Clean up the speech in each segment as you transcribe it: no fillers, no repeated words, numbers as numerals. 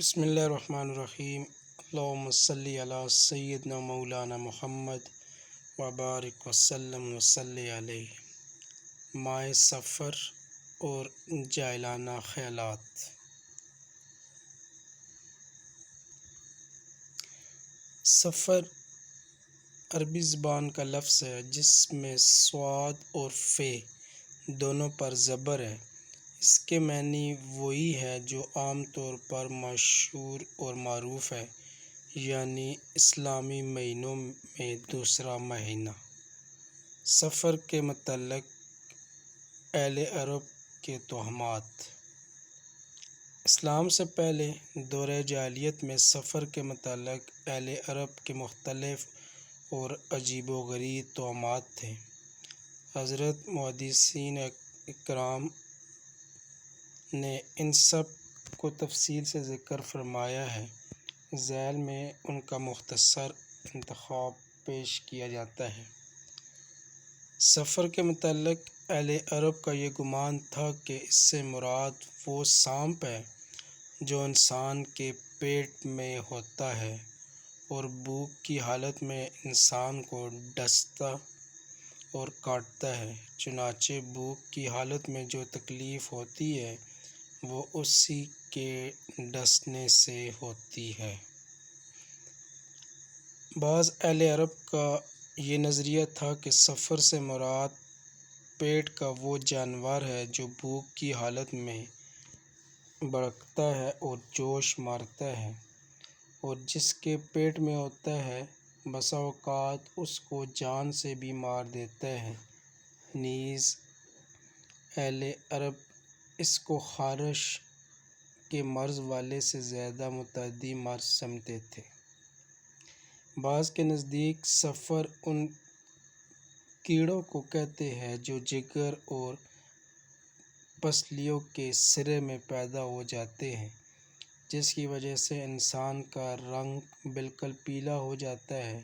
بسم اللہ الرحمن الرحیم۔ اللہم صلی علی سیدنا مولانا محمد وبارک وسلم وصلی علیہ۔ ماہ سفر اور جاہلانہ خیالات۔ سفر عربی زبان کا لفظ ہے جس میں صاد اور فے دونوں پر زبر ہے۔ اس کے معنی وہی ہے جو عام طور پر مشہور اور معروف ہے، یعنی اسلامی مہینوں میں دوسرا مہینہ۔ سفر کے متعلق اہل عرب کے توہمات۔ اسلام سے پہلے دور جاہلیت میں سفر کے متعلق اہل عرب کے مختلف اور عجیب و غریب توہمات تھے۔ حضرت محدثین اکرام نے ان سب کو تفصیل سے ذکر فرمایا ہے۔ ذیل میں ان کا مختصر انتخاب پیش کیا جاتا ہے۔ سفر کے متعلق اہل عرب کا یہ گمان تھا کہ اس سے مراد وہ سانپ ہے جو انسان کے پیٹ میں ہوتا ہے اور بھوک کی حالت میں انسان کو ڈستا اور کاٹتا ہے۔ چنانچہ بھوک کی حالت میں جو تکلیف ہوتی ہے وہ اسی کے ڈسنے سے ہوتی ہے۔ بعض اہل عرب کا یہ نظریہ تھا کہ سفر سے مراد پیٹ کا وہ جانور ہے جو بھوک کی حالت میں بھڑکتا ہے اور جوش مارتا ہے، اور جس کے پیٹ میں ہوتا ہے بسا اوقات اس کو جان سے بھی مار دیتا ہے۔ نیز اہل عرب اس کو خارش کے مرض والے سے زیادہ متعدی مرض سمجھتے تھے۔ بعض کے نزدیک سفر ان کیڑوں کو کہتے ہیں جو جگر اور پسلیوں کے سرے میں پیدا ہو جاتے ہیں، جس کی وجہ سے انسان کا رنگ بالکل پیلا ہو جاتا ہے،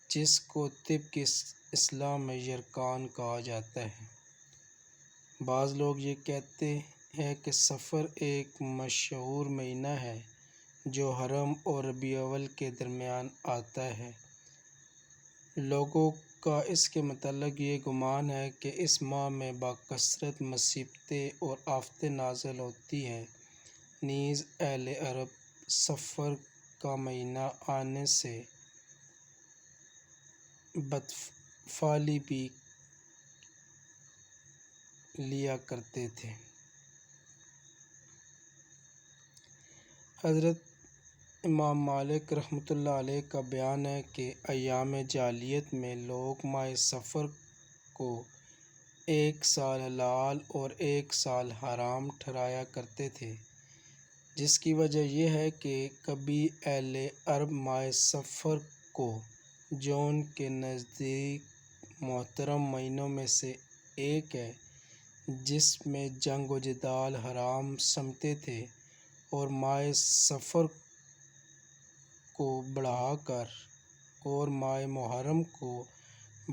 جس کو طب کی اصطلاح میں یرقان کہا جاتا ہے۔ بعض لوگ یہ کہتے ہیں کہ سفر ایک مشہور مہینہ ہے جو حرم اور ربیع الاول کے درمیان آتا ہے۔ لوگوں کا اس کے متعلق یہ گمان ہے کہ اس ماہ میں بکثرت مصیبتیں اور آفتیں نازل ہوتی ہیں۔ نیز اہل عرب سفر کا مہینہ آنے سے بدفعلی بھی لیا کرتے تھے۔ حضرت امام مالک رحمۃ اللہ علیہ کا بیان ہے کہ ایام جاہلیت میں لوگ ماہ سفر کو ایک سال حلال اور ایک سال حرام ٹھہرایا کرتے تھے، جس کی وجہ یہ ہے کہ کبھی اہل عرب ماہ سفر کو جو ان کے نزدیک محترم مہینوں میں سے ایک ہے جس میں جنگ و جدال حرام سمجھتے تھے، اور ماہ سفر کو بڑھا کر اور ماہ محرم کو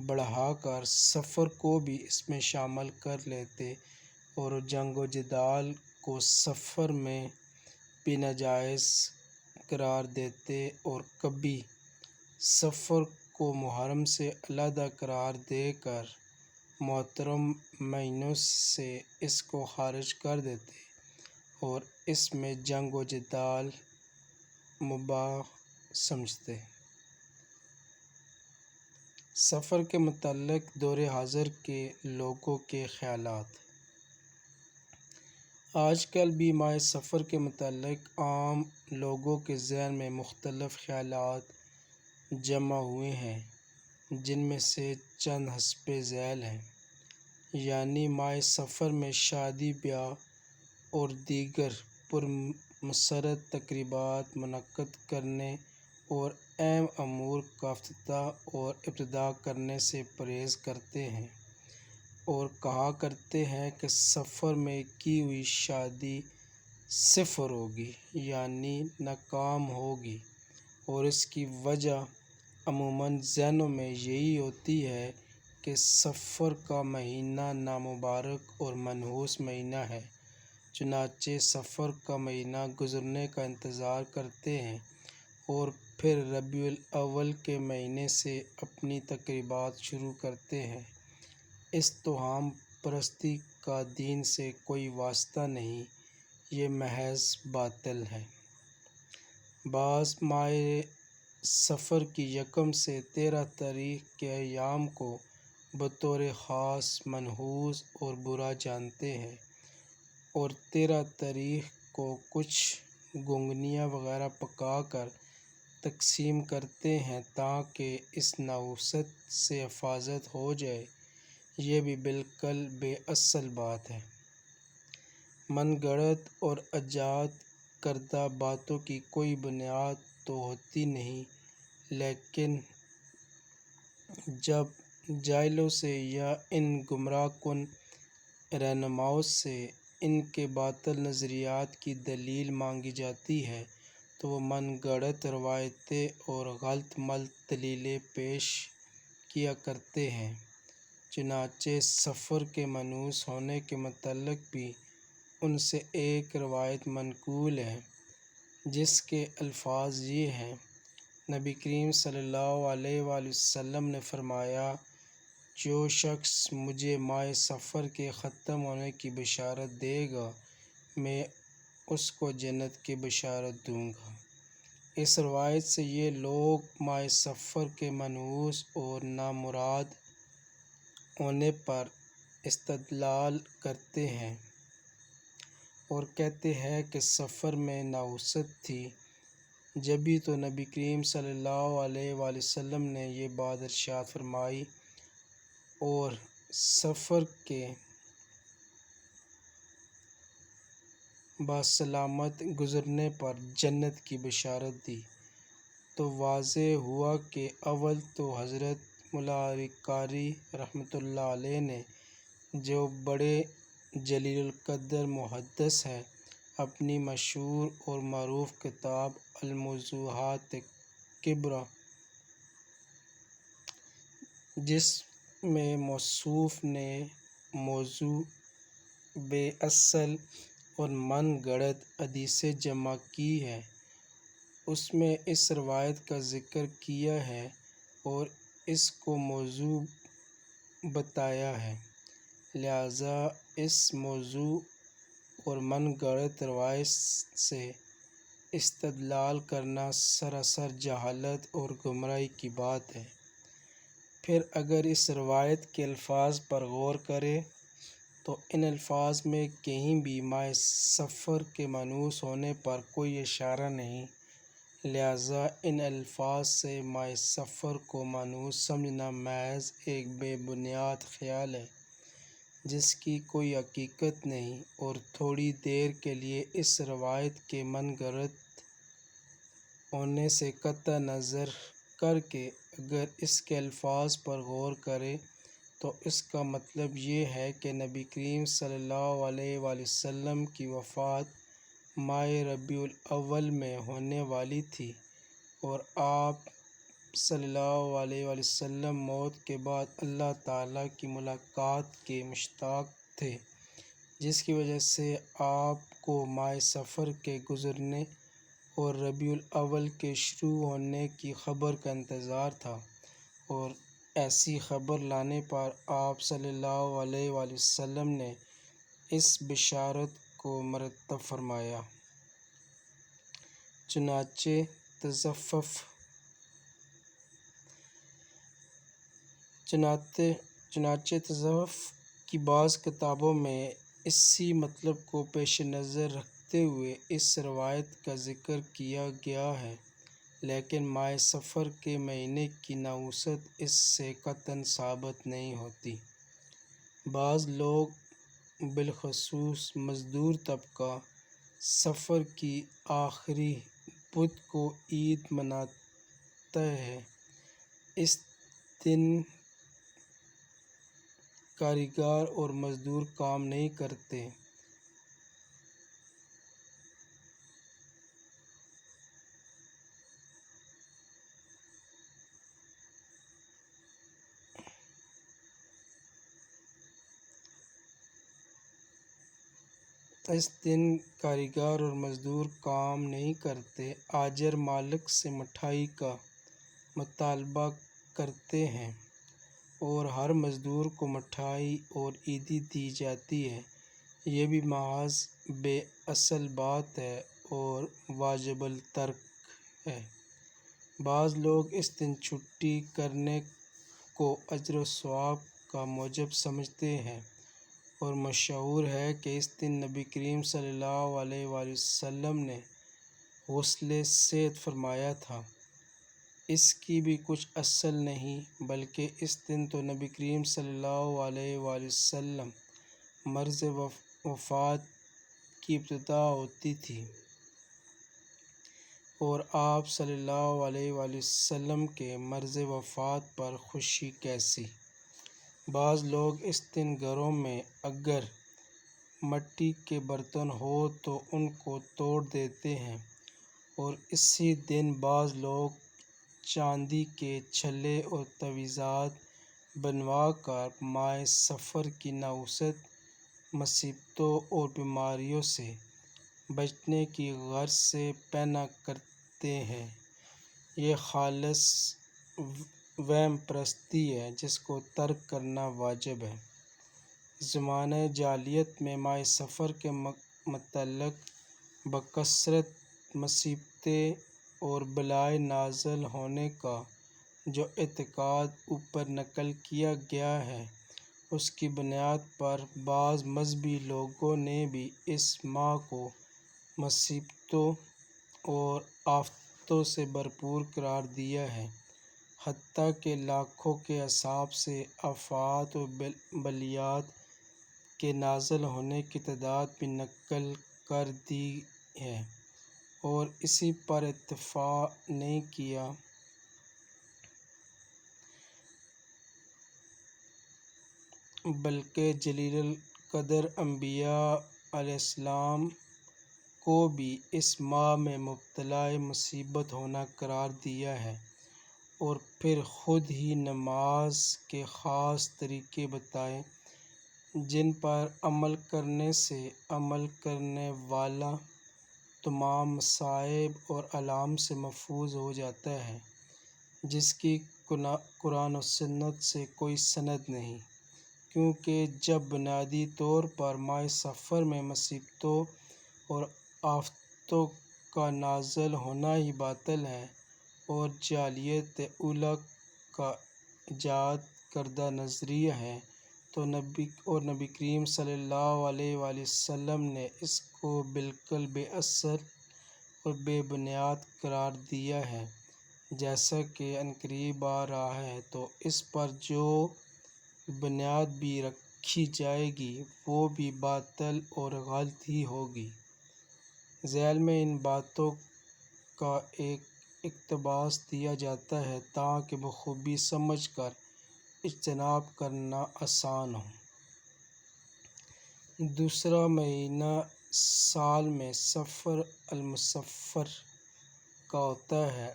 بڑھا کر سفر کو بھی اس میں شامل کر لیتے اور جنگ و جدال کو سفر میں بھی ناجائز قرار دیتے، اور کبھی سفر کو محرم سے علیحدہ قرار دے کر محترم مہینوں سے اس کو خارج کر دیتے اور اس میں جنگ و جدال مباح سمجھتے۔ سفر کے متعلق دور حاضر کے لوگوں کے خیالات۔ آج کل بھی ماہ سفر کے متعلق عام لوگوں کے ذہن میں مختلف خیالات جمع ہوئے ہیں، جن میں سے چند حسب ذیل ہیں۔ یعنی ماہ سفر میں شادی بیاہ اور دیگر پرمسرت تقریبات منعقد کرنے اور اہم امور کا افتتاح اور ابتدا کرنے سے پرہیز کرتے ہیں، اور کہا کرتے ہیں کہ سفر میں کی ہوئی شادی صفر ہوگی، یعنی ناکام ہوگی، اور اس کی وجہ عموماً ذہنوں میں یہی ہوتی ہے کہ سفر کا مہینہ نامبارک اور منحوس مہینہ ہے، چنانچہ سفر کا مہینہ گزرنے کا انتظار کرتے ہیں اور پھر ربیع الاول کے مہینے سے اپنی تقریبات شروع کرتے ہیں۔ اس توہم پرستی کا دین سے کوئی واسطہ نہیں، یہ محض باطل ہے۔ بعض ماہ صفر کی یکم سے 13 تاریخ کے ایام کو بطور خاص منحوس اور برا جانتے ہیں اور 13 تاریخ کو کچھ گونگنیاں وغیرہ پکا کر تقسیم کرتے ہیں تاکہ اس نحوست سے حفاظت ہو جائے۔ یہ بھی بالکل بے اصل بات ہے۔ من گھڑت اور ایجاد کردہ باتوں کی کوئی بنیاد تو ہوتی نہیں، لیکن جب جاہلوں سے یا ان گمراہ کن رہنماؤں سے ان کے باطل نظریات کی دلیل مانگی جاتی ہے تو وہ من گھڑت روایتیں اور غلط ملط دلیلیں پیش کیا کرتے ہیں۔ چنانچہ سفر کے منحوس ہونے کے متعلق بھی ان سے ایک روایت منقول ہے جس کے الفاظ یہ ہیں: نبی کریم صلی اللہ علیہ وآلہ وسلم نے فرمایا، جو شخص مجھے ماہ صفر کے ختم ہونے کی بشارت دے گا میں اس کو جنت کی بشارت دوں گا۔ اس روایت سے یہ لوگ ماہ صفر کے منحوس اور نامراد ہونے پر استدلال کرتے ہیں اور کہتے ہیں کہ صفر میں نحوست تھی، جبھی تو نبی کریم صلی اللہ علیہ وآلہ وسلم نے یہ بات ارشاد فرمائی اور صفر کے بسلامت گزرنے پر جنت کی بشارت دی، تو واضح ہوا کہ اول تو حضرت ملا علی قاری رحمۃ اللہ علیہ نے، جو بڑے جلیل القدر محدث ہیں، اپنی مشہور اور معروف کتاب الموضوعات الکبریٰ جس میں موصوف نے موضوع، بے اصل اور من گھڑت حدیثیں جمع کی ہیں، اس میں اس روایت کا ذکر کیا ہے اور اس کو موضوع بتایا ہے۔ لہٰذا اس موضوع اور من گھڑت روایت سے استدلال کرنا سراسر جہالت اور گمراہی کی بات ہے۔ پھر اگر اس روایت کے الفاظ پر غور کریں تو ان الفاظ میں کہیں بھی ماہ صفر کے منحوس ہونے پر کوئی اشارہ نہیں، لہٰذا ان الفاظ سے ماہ صفر کو منحوس سمجھنا محض ایک بے بنیاد خیال ہے جس کی کوئی حقیقت نہیں، اور تھوڑی دیر کے لیے اس روایت کے من گھڑت ہونے سے قطع نظر کر کے اگر اس کے الفاظ پر غور کریں تو اس کا مطلب یہ ہے کہ نبی کریم صلی اللہ علیہ وآلہ وسلم کی وفات ماہ ربیع الاول میں ہونے والی تھی اور آپ صلی اللہ علیہ وآلہ وسلم موت کے بعد اللہ تعالیٰ کی ملاقات کے مشتاق تھے، جس کی وجہ سے آپ کو ماہ صفر کے گزرنے اور ربیع الاول کے شروع ہونے کی خبر کا انتظار تھا، اور ایسی خبر لانے پر آپ صلی اللہ علیہ وآلہ وسلم نے اس بشارت کو مرتب فرمایا۔ چنانچہ تصوف کی بعض کتابوں میں اسی مطلب کو پیش نظر رکھتے ہوئے اس روایت کا ذکر کیا گیا ہے، لیکن ماہ صفر کے مہینے کی نحوست اس سے قطعاً ثابت نہیں ہوتی۔ بعض لوگ بالخصوص مزدور طبقہ صفر کی آخری بدھ کو عید مناتا ہے۔ اس دن کاریگر اور مزدور کام نہیں کرتے۔ اس دن کاریگر اور مزدور کام نہیں کرتے، آجر مالک سے مٹھائی کا مطالبہ کرتے ہیں اور ہر مزدور کو مٹھائی اور عیدی دی جاتی ہے۔ یہ بھی محض بے اصل بات ہے اور واجب الترک ہے۔ بعض لوگ اس دن چھٹی کرنے کو اجر و ثواب کا موجب سمجھتے ہیں، اور مشہور ہے کہ اس دن نبی کریم صلی اللہ علیہ وآلہ وسلم نے غسل صید فرمایا تھا۔ اس کی بھی کچھ اصل نہیں، بلکہ اس دن تو نبی کریم صلی اللہ علیہ وآلہ وسلم مرض وفات کی ابتدا ہوتی تھی، اور آپ صلی اللہ علیہ وآلہ وسلم کے مرض وفات پر خوشی کیسی۔ بعض لوگ اس دن گھروں میں اگر مٹی کے برتن ہو تو ان کو توڑ دیتے ہیں، اور اسی دن بعض لوگ چاندی کے چھلے اور تعویذات بنوا کر ماہ صفر کی نحوست، مصیبتوں اور بیماریوں سے بچنے کی غرض سے پہنا کرتے ہیں۔ یہ خالص وہم پرستی ہے جس کو ترک کرنا واجب ہے۔ زمانہ جاہلیت میں ماہ صفر کے متعلق بکثرت مصیبتیں اور بلائیں نازل ہونے کا جو اعتقاد اوپر نقل کیا گیا ہے، اس کی بنیاد پر بعض مذہبی لوگوں نے بھی اس ماہ کو مصیبتوں اور آفتوں سے بھرپور قرار دیا ہے، حتیٰ کہ لاکھوں کے حساب سے آفات اور بلیات کے نازل ہونے کی تعداد بھی نقل کر دی ہے، اور اسی پر اکتفا نہیں کیا بلکہ جلیل القدر انبیاء علیہ السلام کو بھی اس ماہ میں مبتلا مصیبت ہونا قرار دیا ہے، اور پھر خود ہی نماز کے خاص طریقے بتائے جن پر عمل کرنے سے عمل کرنے والا تمام مصائب اور آلام سے محفوظ ہو جاتا ہے، جس کی قرآن و سنت سے کوئی سند نہیں، کیونکہ جب بنیادی طور پر ماہ صفر میں مصیبتوں اور آفتوں کا نازل ہونا ہی باطل ہے اور جاہلیت اولیٰ کا ایجاد کردہ نظریہ ہے، تو نبی کریم صلی اللہ علیہ وآلہ وسلم نے اس کو بالکل بے اصل اور بے بنیاد قرار دیا ہے، جیسا کہ عنقریب آ رہا ہے، تو اس پر جو بنیاد بھی رکھی جائے گی وہ بھی باطل اور غلط ہی ہوگی۔ ذیل میں ان باتوں کا ایک اقتباس دیا جاتا ہے تاکہ بخوبی سمجھ کر اجتناب کرنا آسان ہو۔ دوسرا مہینہ سال میں صفر المصفر کا ہوتا ہے۔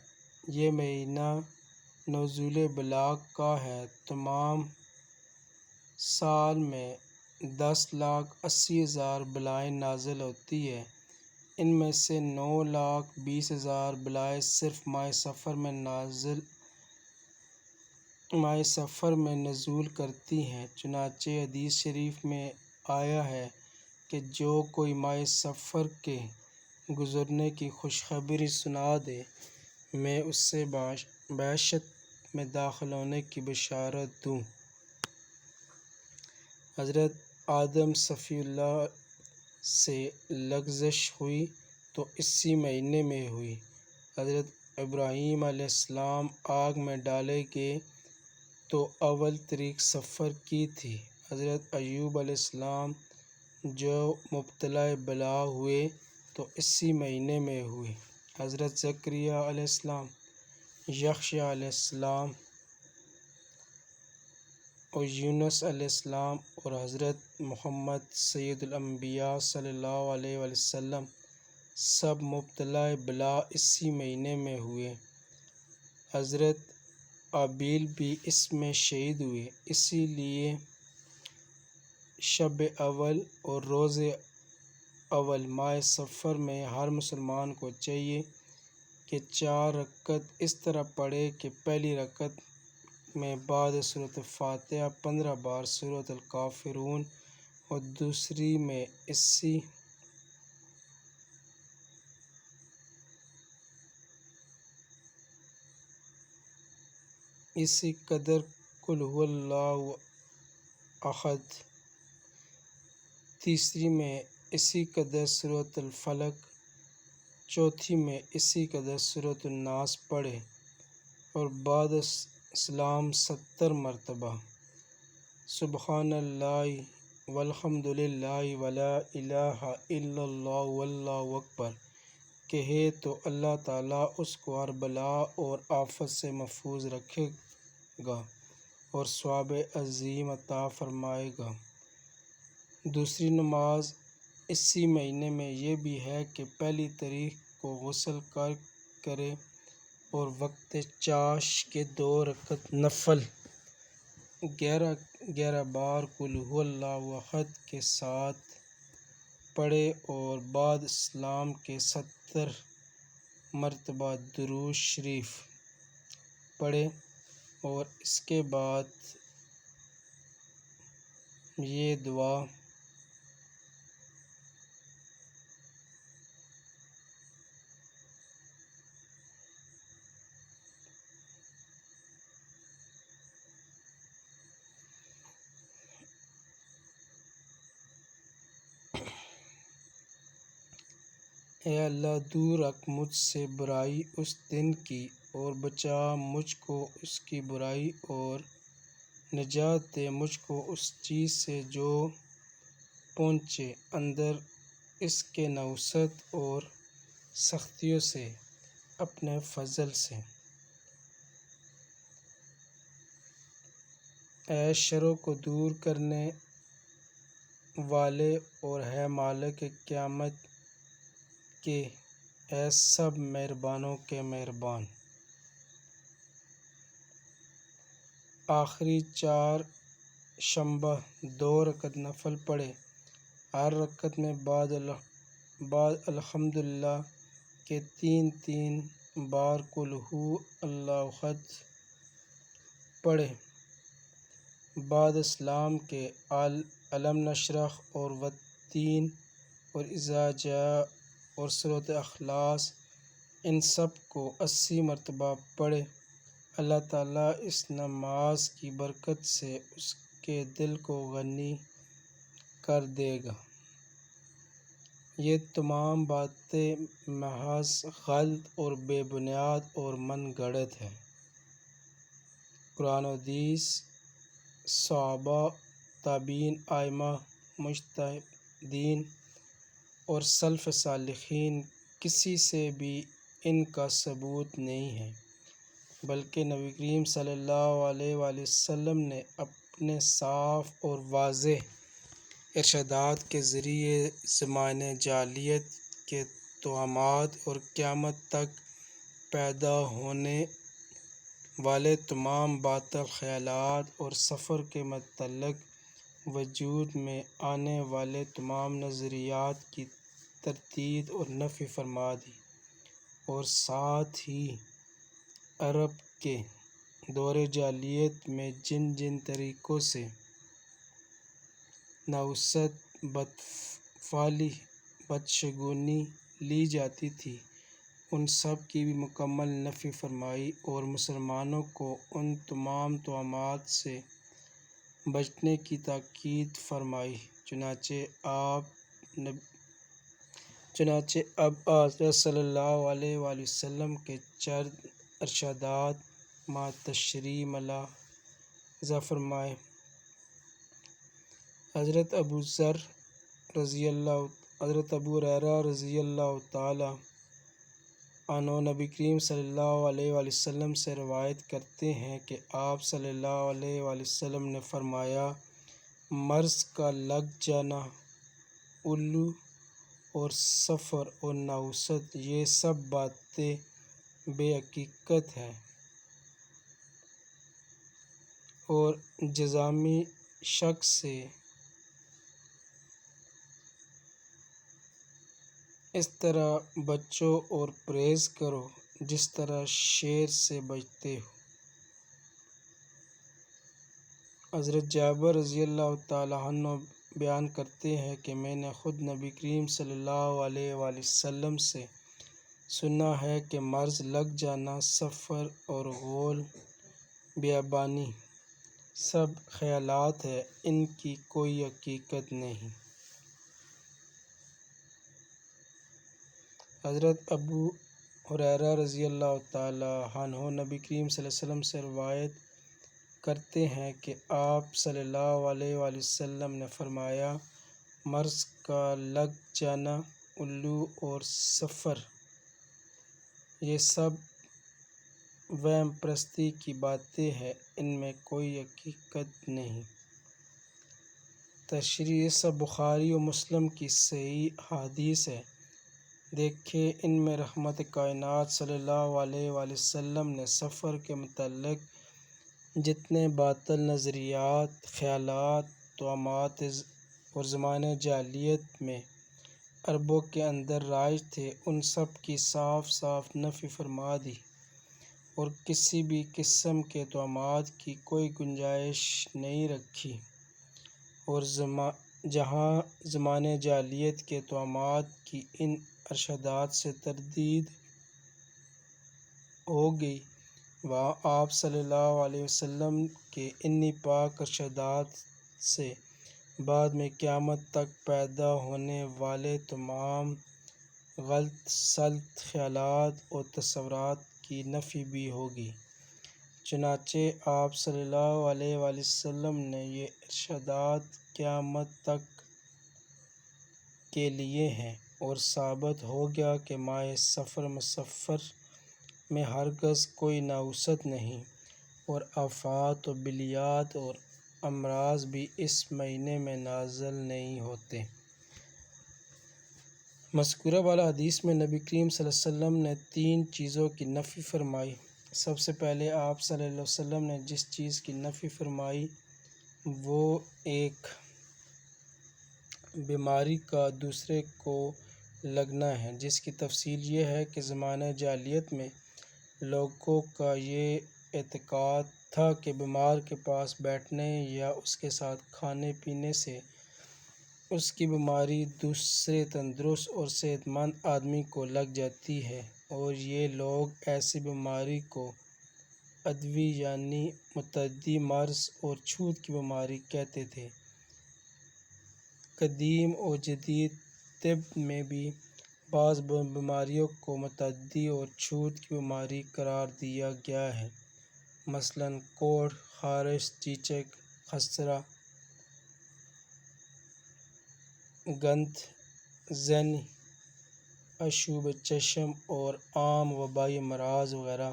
یہ مہینہ نزول بلاغ کا ہے۔ تمام سال میں 10,80,000 بلائیں نازل ہوتی ہیں، ان میں سے 9,20,000 بلائیں صرف ماہ صفر میں نزول کرتی ہیں۔ چنانچہ حدیث شریف میں آیا ہے کہ جو کوئی ماہ صفر کے گزرنے کی خوشخبری سنا دے، میں اسے بہشت میں داخل ہونے کی بشارت دوں۔ حضرت آدم صفی اللہ سے لغزش ہوئی تو اسی مہینے میں ہوئی۔ حضرت ابراہیم علیہ السلام آگ میں ڈالے گئے تو اول تاریخ صفر کی تھی۔ حضرت ایوب علیہ السلام جو مبتلا بلا ہوئے تو اسی مہینے میں ہوئے۔ حضرت زکریا علیہ السلام، یحییٰ علیہ السلام اور یونس علیہ السلام اور حضرت محمد سید الانبیاء صلی اللہ علیہ وآلہ وسلم سب مبتلا بلا اسی مہینے میں ہوئے۔ حضرت ابیل بھی اس میں شہید ہوئے، اسی لیے شب اول اور روز اول ماہ سفر میں ہر مسلمان کو چاہیے کہ 4 رکعت اس طرح پڑھے کہ پہلی رکعت میں بعد سورۃ فاتحہ 15 بار سورۃ الکافرون اور دوسری میں اسی قدر قل هو اللہ احد، تیسری میں اسی قدر سورۃ الفلق، چوتھی میں اسی قدر سورۃ الناس پڑھے اور بعد سلام 70 مرتبہ سبحان اللہ والحمد للہ ولا الہ الا اللہ واللہ اکبر کہے تو اللہ تعالیٰ اس کو ہر بلا اور آفت سے محفوظ رکھے گا اور ثواب عظیم عطا فرمائے گا۔ دوسری نماز اسی مہینے میں یہ بھی ہے کہ پہلی تاریخ کو غسل کرے اور وقت چاش کے 2 رکعت نفل 11 بار قل هو اللہ احد کے ساتھ پڑھے اور بعد سلام کے 70 مرتبہ درود شریف پڑھے اور اس کے بعد یہ دعا اے اللہ دور رکھ مجھ سے برائی اس دن کی اور بچا مجھ کو اس کی برائی اور نجات دے مجھ کو اس چیز سے جو پہنچے اندر اس کے نحوست اور سختیوں سے اپنے فضل سے۔ اے شروں کو دور کرنے والے اور ہے مالک قیامت کے اے سب مہربانوں کے مہربان۔ آخری 4 شنبہ 2 رکعت نفل پڑھے، ہر رکعت میں بعد الحمدللہ کے 3 بار قل ہو اللہ احد پڑھے، بعد سلام کے الم نشرح اور والتین اور اذا جاء اور سورۃ اخلاص ان سب کو 80 مرتبہ پڑھے۔ اللہ تعالیٰ اس نماز کی برکت سے اس کے دل کو غنی کر دے گا۔ یہ تمام باتیں محض غلط اور بے بنیاد اور من گھڑت ہیں۔ قرآن و حدیث، صحابہ، تابعین، ائمہ مجتہدین اور سلف صالحین کسی سے بھی ان کا ثبوت نہیں ہے، بلکہ نبی کریم صلی اللہ علیہ وآلہ وسلم نے اپنے صاف اور واضح ارشادات کے ذریعے زمانے جاہلیت کے توہمات اور قیامت تک پیدا ہونے والے تمام باطل خیالات اور سفر کے متعلق وجود میں آنے والے تمام نظریات کی تردید اور نفی فرما دی، اور ساتھ ہی عرب کے دور جاہلیت میں جن جن طریقوں سے نحوست، بدفعلی، بدشگونی لی جاتی تھی ان سب کی بھی مکمل نفی فرمائی اور مسلمانوں کو ان تمام توہمات سے بچنے کی تاکید فرمائی۔ چنانچہ اب حضرت صلی اللہ علیہ وآلہ وسلم کے چند ارشادات مع تشریح ملاحظہ فرمائیں۔ حضرت ابو ہریرہ رضی اللہ تعالی عنہ نبی کریم صلی اللہ علیہ وآلہ وسلم سے روایت کرتے ہیں کہ آپ صلی اللہ علیہ وآلہ وسلم نے فرمایا، مرض کا لگ جانا، الو اور سفر اور نحوست یہ سب باتیں بے حقیقت ہیں اور جزامی شک سے اس طرح بچو اور پرہیز کرو جس طرح شیر سے بچتے ہو۔ حضرت جابر رضی اللہ تعالیٰ عنہ بیان کرتے ہیں کہ میں نے خود نبی کریم صلی اللہ علیہ وآلہ وسلم سے سنا ہے کہ مرض لگ جانا، سفر اور غول بیابانی سب خیالات ہیں، ان کی کوئی حقیقت نہیں۔ حضرت ابو ہریرہ رضی اللہ تعالیٰ عنہ نبی کریم صلی اللہ علیہ وسلم سے روایت کرتے ہیں کہ آپ صلی اللہ علیہ وآلہ وسلم نے فرمایا، مرض کا لگ جانا، الو اور سفر، یہ سب وہم پرستی کی باتیں ہیں، ان میں کوئی حقیقت نہیں۔ تشریح سب بخاری و مسلم کی صحیح احادیث ہے۔ دیکھیں ان میں رحمت کائنات صلی اللہ علیہ وآلہ وسلم نے سفر کے متعلق جتنے باطل نظریات، خیالات، توہمات اور زمانۂ جاہلیت میں عربوں کے اندر رائج تھے، ان سب کی صاف صاف نفی فرما دی اور کسی بھی قسم کے توہمات کی کوئی گنجائش نہیں رکھی، اور جہاں زمانۂ جاہلیت کے توہمات کی ان ارشادات سے تردید ہو گئی، وہاں آپ صلی اللہ علیہ وسلم کے انہی پاک ارشادات سے بعد میں قیامت تک پیدا ہونے والے تمام غلط سلط خیالات اور تصورات کی نفی بھی ہوگی۔ چنانچہ آپ صلی اللہ علیہ وآلہ وسلم نے یہ ارشادات قیامت تک کے لیے ہیں، اور ثابت ہو گیا کہ ماہ صفر مصفر میں ہرگز کوئی نحوست نہیں، اور آفات و بلیات اور امراض بھی اس مہینے میں نازل نہیں ہوتے۔ مذکورہ بالا حدیث میں نبی کریم صلی اللہ علیہ وسلم نے 3 چیزوں کی نفی فرمائی۔ سب سے پہلے آپ صلی اللہ علیہ وسلم نے جس چیز کی نفی فرمائی وہ ایک بیماری کا دوسرے کو لگنا ہے، جس کی تفصیل یہ ہے کہ زمانہ جاہلیت میں لوگوں کا یہ اعتقاد تھا کہ بیمار کے پاس بیٹھنے یا اس کے ساتھ کھانے پینے سے اس کی بیماری دوسرے تندرست اور صحت مند آدمی کو لگ جاتی ہے، اور یہ لوگ ایسی بیماری کو عدوی یعنی متعدی مرض اور چھوت کی بیماری کہتے تھے۔ قدیم و جدید طب میں بھی بعض بیماریوں کو متعدی اور چھوت کی بیماری قرار دیا گیا ہے، مثلاً کوڑھ، خارش، چیچک، خسرہ، گنتھ، ذہنی آشوب چشم اور عام وبائی امراض وغیرہ۔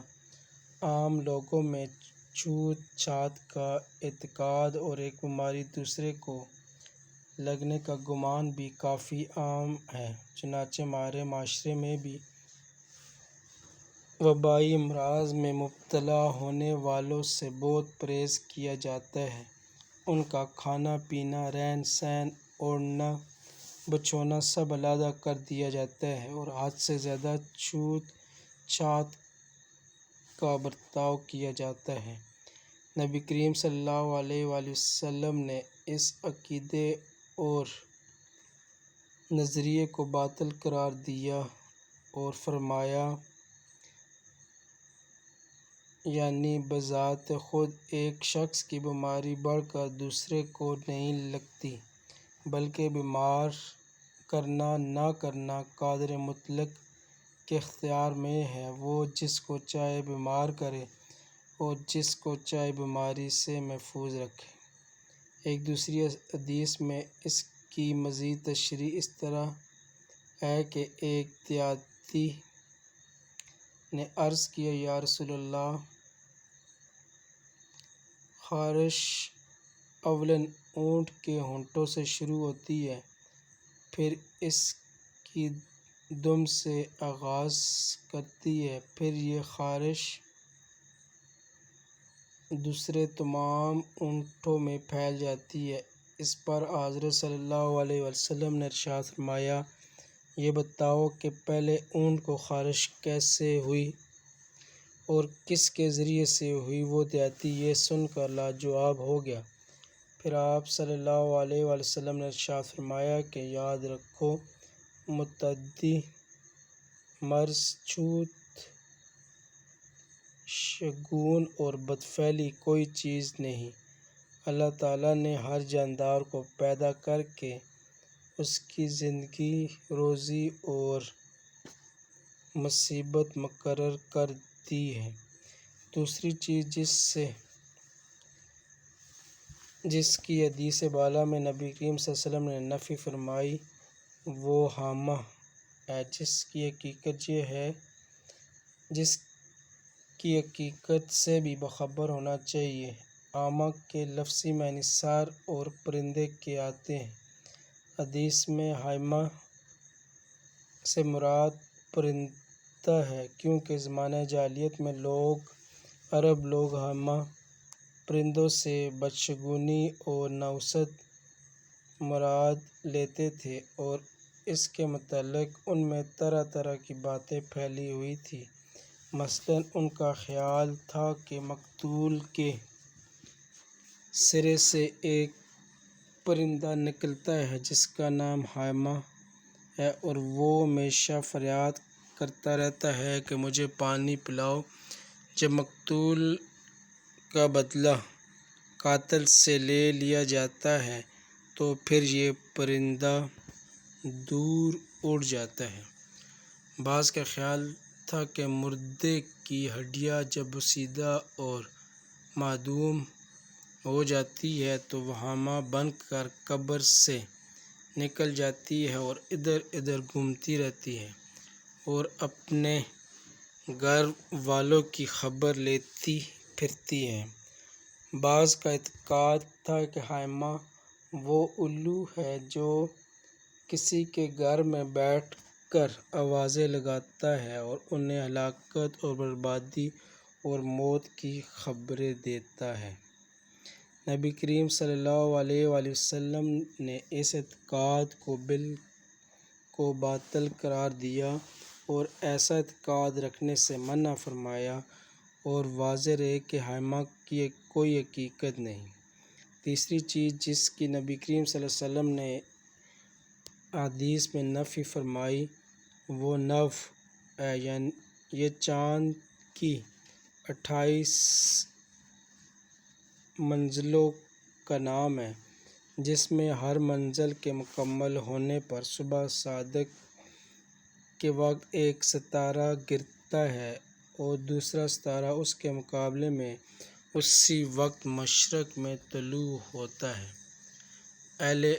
عام لوگوں میں چھوت چھات کا اعتقاد اور ایک بیماری دوسرے کو لگنے کا گمان بھی کافی عام ہے، چنانچہ ہمارے معاشرے میں بھی وبائی امراض میں مبتلا ہونے والوں سے بہت پرہیز کیا جاتا ہے، ان کا کھانا پینا، رہن سہن، اوڑھنا بچھونا سب علیحدہ کر دیا جاتا ہے، اور حد سے زیادہ چھوت چھات کا برتاؤ کیا جاتا ہے۔ نبی کریم صلی اللہ علیہ وآلہ وسلم نے اس عقیدے اور نظریے کو باطل قرار دیا اور فرمایا، یعنی بذات خود ایک شخص کی بیماری بڑھ کر دوسرے کو نہیں لگتی، بلکہ بیمار کرنا نہ کرنا قادر مطلق کے اختیار میں ہے، وہ جس کو چاہے بیمار کرے اور جس کو چاہے بیماری سے محفوظ رکھے۔ ایک دوسری حدیث میں اس کی مزید تشریح اس طرح ہے کہ ایک دیہاتی نے عرض کیا، یا رسول اللہ، خارش اولاً اونٹ کے ہونٹوں سے شروع ہوتی ہے، پھر اس کی دم سے آغاز کرتی ہے، پھر یہ خارش دوسرے تمام اونٹوں میں پھیل جاتی ہے۔ اس پر حضرت صلی اللہ علیہ وسلم نے ارشاد فرمایا، یہ بتاؤ کہ پہلے اونٹ کو خارش کیسے ہوئی اور کس کے ذریعے سے ہوئی؟ وہ دیہاتی یہ سن کر لاجواب ہو گیا۔ پھر آپ صلی اللہ علیہ وآلہ وسلم نے ارشاد فرمایا کہ یاد رکھو، متعدی مرض، چھوت، شگون اور بدفعلی کوئی چیز نہیں۔ اللہ تعالیٰ نے ہر جاندار کو پیدا کر کے اس کی زندگی، روزی اور مصیبت مقرر کر دی ہے۔ دوسری چیز جس کی حدیث بالا میں نبی کریم صلی اللہ علیہ وسلم نے نفی فرمائی وہ ہامہ ہے، جس کی حقیقت سے بھی باخبر ہونا چاہیے۔ ہامہ کے لفظی معنی سر اور پرندے کے آتے ہیں۔ حدیث میں ہائمہ سے مراد پرندہ ہے، کیونکہ زمانہ جاہلیت میں عرب لوگ ہائمہ پرندوں سے بدشگونی اور نحوست مراد لیتے تھے اور اس کے متعلق ان میں طرح طرح کی باتیں پھیلی ہوئی تھیں۔ مثلاً ان کا خیال تھا کہ مقتول کے سرے سے ایک پرندہ نکلتا ہے جس کا نام ہائمہ ہے اور وہ ہمیشہ فریاد کرتا رہتا ہے کہ مجھے پانی پلاؤ۔ جب مقتول کا بدلہ قاتل سے لے لیا جاتا ہے تو پھر یہ پرندہ دور اڑ جاتا ہے۔ بعض کا خیال تھا کہ مردے کی ہڈیاں جب بوسیدہ اور معدوم ہو جاتی ہیں تو وہ ہامہ بن کر قبر سے نکل جاتی ہیں اور ادھر ادھر گھومتی رہتی ہیں اور اپنے گھر والوں کی خبر لیتی پھرتی ہیں۔ بعض کا اعتقاد تھا کہ ہائمہ وہ الو ہے جو کسی کے گھر میں بیٹھ کر آوازیں لگاتا ہے اور انہیں ہلاکت اور بربادی اور موت کی خبریں دیتا ہے۔ نبی کریم صلی اللہ علیہ وآلہ وسلم نے اس اعتقاد کو باطل قرار دیا اور ایسا اعتقاد رکھنے سے منع فرمایا اور واضح رہے کہ ہائمہ کی کوئی حقیقت نہیں۔ تیسری چیز جس کی نبی کریم صلی اللہ علیہ وسلم نے حدیث میں نفی فرمائی وہ نو ہے، یہ چاند کی 28 منزلوں کا نام ہے، جس میں ہر منزل کے مکمل ہونے پر صبح صادق کے وقت ایک ستارہ گرتا ہے اور دوسرا ستارہ اس کے مقابلے میں اسی وقت مشرق میں طلوع ہوتا ہے۔ اہل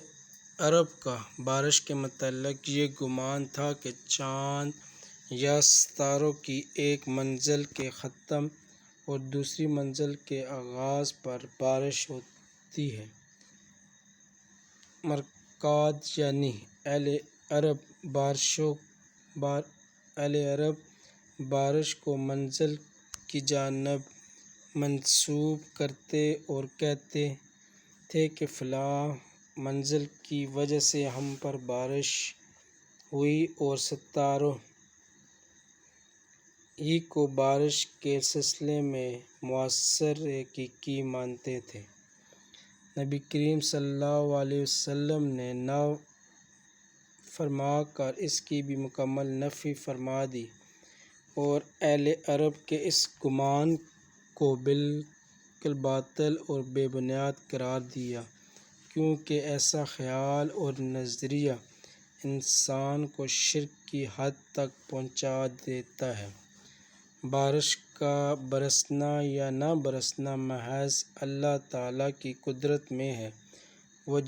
عرب کا بارش کے متعلق یہ گمان تھا کہ چاند یا ستاروں کی ایک منزل کے ختم اور دوسری منزل کے آغاز پر بارش ہوتی ہے۔ مرقاد یعنی اہل عرب بارش کو منزل کی جانب منسوب کرتے اور کہتے تھے کہ فلاں منزل کی وجہ سے ہم پر بارش ہوئی اور ستاروں ہی کو بارش کے سلسلے میں مؤثر حقیقی مانتے تھے۔ نبی کریم صلی اللہ علیہ وسلم نے نو فرما کر اس کی بھی مکمل نفی فرما دی اور اہل عرب کے اس گمان کو بالکل باطل اور بے بنیاد قرار دیا، کیونکہ ایسا خیال اور نظریہ انسان کو شرک کی حد تک پہنچا دیتا ہے۔ بارش کا برسنا یا نہ برسنا محض اللہ تعالیٰ کی قدرت میں ہے۔ وہ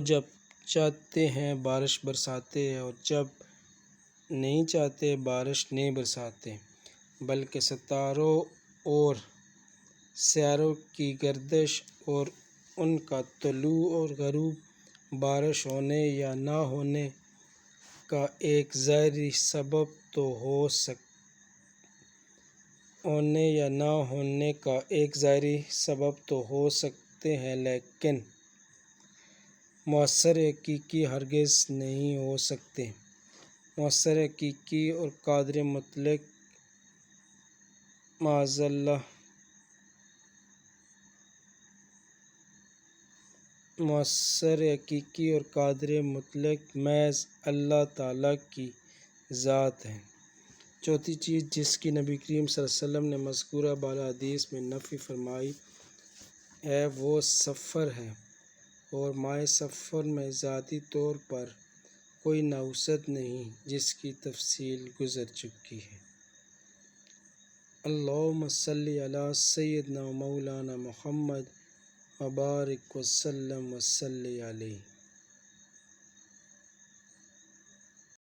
جب چاہتے ہیں بارش برساتے ہیں اور جب نہیں چاہتے بارش نہیں برساتے، بلکہ ستاروں اور سیاروں کی گردش اور ان کا طلوع اور غروب بارش ہونے یا نہ ہونے کا ایک ظاہری سبب تو ہو سکتے ہیں، لیکن مؤثر حقیقی ہرگز نہیں ہو سکتے۔ مؤثر حقیقی اور قادر مطلق معاذ اللہ مؤثر حقیقی اور قادر مطلق محض اللہ تعالیٰ کی ذات ہے۔ چوتھی چیز جس کی نبی کریم صلی اللہ علیہ وسلم نے مذکورہ بالا حدیث میں نفی فرمائی ہے وہ سفر ہے، اور مائے سفر میں ذاتی طور پر کوئی نحوست نہیں جس کی تفصیل گزر چکی ہے۔ اللہم صلی علی سیدنا و مولانا محمد وبارک وسلم وصلی علیہ۔